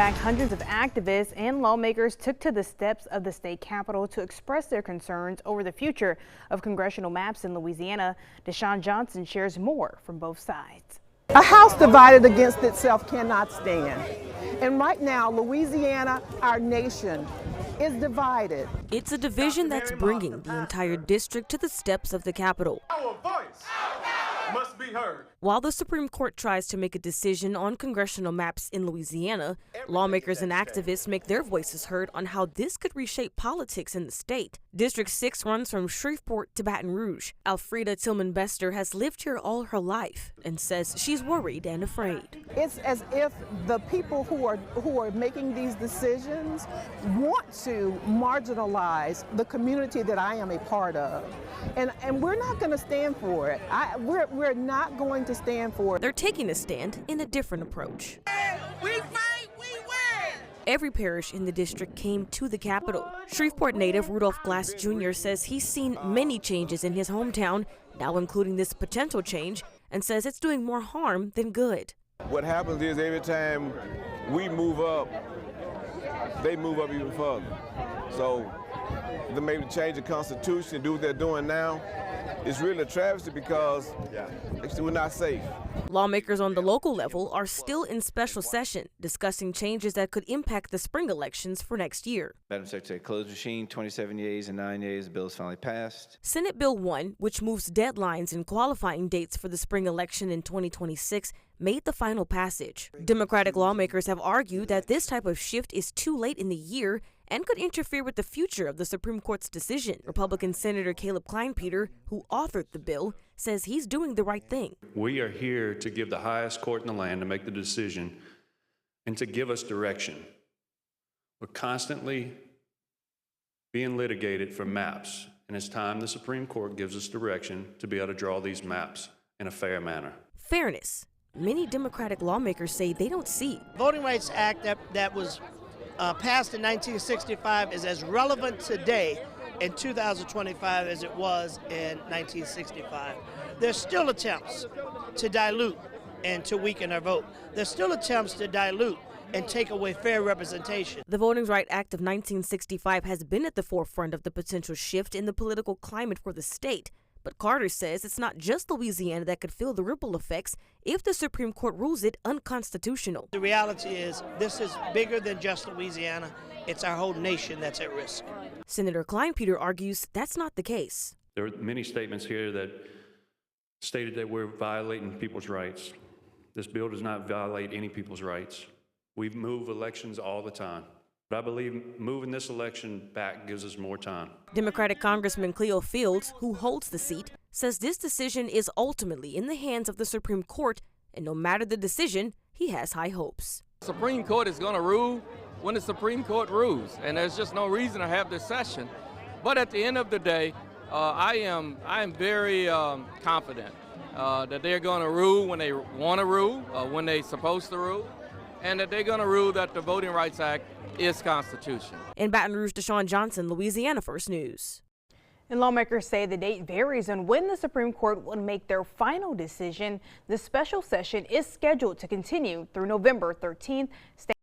back, hundreds of activists and lawmakers took to the steps of the state capitol to express their concerns over the future of congressional maps in Louisiana. Deshaun Johnson shares more from both sides. A house divided against itself cannot stand. And right now, Louisiana, our nation, is divided. It's a division that's bringing the entire district to the steps of the Capitol. Our voice must be heard. While the Supreme Court tries to make a decision on congressional maps in Louisiana, lawmakers and activists make their voices heard on how this could reshape politics in the state. District 6 runs from Shreveport to Baton Rouge. Alfreda Tillman Bester has lived here all her life and says she's worried and afraid. It's as if the people who are making these decisions want to marginalize the community that I am a part of. And we're not going to stand for it. We're not going to stand for it. They're taking a stand in a different approach. We fight, we win! Every parish in the district came to the Capitol. Shreveport native Rudolph Glass Jr. says he's seen many changes in his hometown, now including this potential change, and says it's doing more harm than good. What happens is every time we move up, they move up even further. So they maybe change the Constitution and do what they're doing now. It's really a travesty because we're not safe. Lawmakers on the local level are still in special session discussing changes that could impact the spring elections for next year. Madam Secretary, closed machine, 27 yeas and 9 yeas. The bill is finally passed. Senate Bill 1, which moves deadlines and qualifying dates for the spring election in 2026, made the final passage. Democratic lawmakers have argued that this type of shift is too late in the year and could interfere with the future of the Supreme Court's decision. Republican Senator Caleb Kleinpeter, who authored the bill, says he's doing the right thing. We are here to give the highest court in the land to make the decision and to give us direction. We're constantly being litigated for maps, and it's time the Supreme Court gives us direction to be able to draw these maps in a fair manner. Fairness. Many Democratic lawmakers say they don't see. Voting Rights Act that was passed in 1965 is as relevant today in 2025 as it was in 1965. There's still attempts to dilute and to weaken our vote. There's still attempts to dilute and take away fair representation. The Voting Rights Act of 1965 has been at the forefront of the potential shift in the political climate for the state. But Carter says it's not just Louisiana that could feel the ripple effects if the Supreme Court rules it unconstitutional. The reality is this is bigger than just Louisiana. It's our whole nation that's at risk. Senator Kleinpeter argues that's not the case. There are many statements here that stated that we're violating people's rights. This bill does not violate any people's rights. We move elections all the time. But I believe moving this election back gives us more time. Democratic Congressman Cleo Fields, who holds the seat, says this decision is ultimately in the hands of the Supreme Court, and no matter the decision, he has high hopes. The Supreme Court is going to rule when the Supreme Court rules, and there's just no reason to have this session. But at the end of the day, I am very confident that they're going to rule when they want to rule, when they're supposed to rule, and that they're going to rule that the Voting Rights Act is constitutional. In Baton Rouge, Deshaun Johnson, Louisiana First News. And lawmakers say the date varies on when the Supreme Court will make their final decision. The special session is scheduled to continue through November 13th.